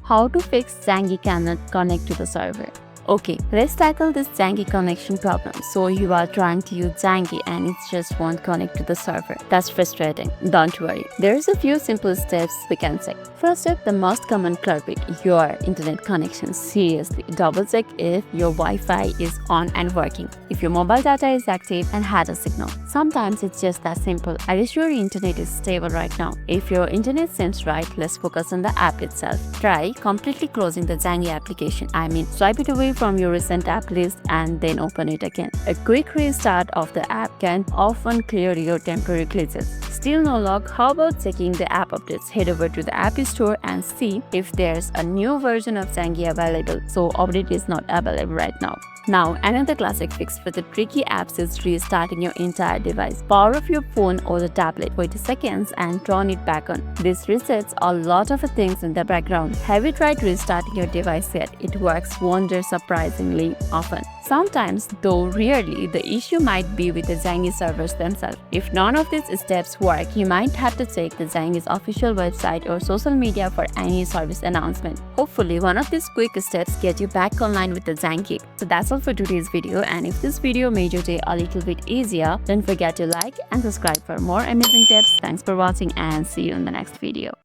How to fix Zangi cannot connect to the server. Okay, let's tackle this Zangi connection problem. So you are trying to use Zangi and it just won't connect to the server. That's frustrating. Don't worry. There's a few simple steps we can take. First step, the most common culprit, your internet connection. Seriously, double check if your Wi-Fi is on and working. If your mobile data is active and has a signal. Sometimes it's just that simple. Are you sure your internet is stable right now? If your internet seems right, let's focus on the app itself. Try completely closing the Zangi application. Swipe it away from your recent app list and then open it again. A quick restart of the app can often clear your temporary glitches. Still no luck? How about checking the app updates? Head over to the App Store and see if there's a new version of Zangi available. So update is not available right now. Now, another classic fix for the tricky apps is restarting your entire device. Power off your phone or the tablet, wait seconds and turn it back on. This resets a lot of things in the background. Have you tried restarting your device yet? It works wonders surprisingly often. Sometimes, though rarely, the issue might be with the Zangi servers themselves. If none of these steps work, you might have to check the Zangi's official website or social media for any service announcement. Hopefully, one of these quick steps get you back online with the Zangi. So that's all for today's video, and if this video made your day a little bit easier, don't forget to like and subscribe for more amazing tips. Thanks for watching and see you in the next video.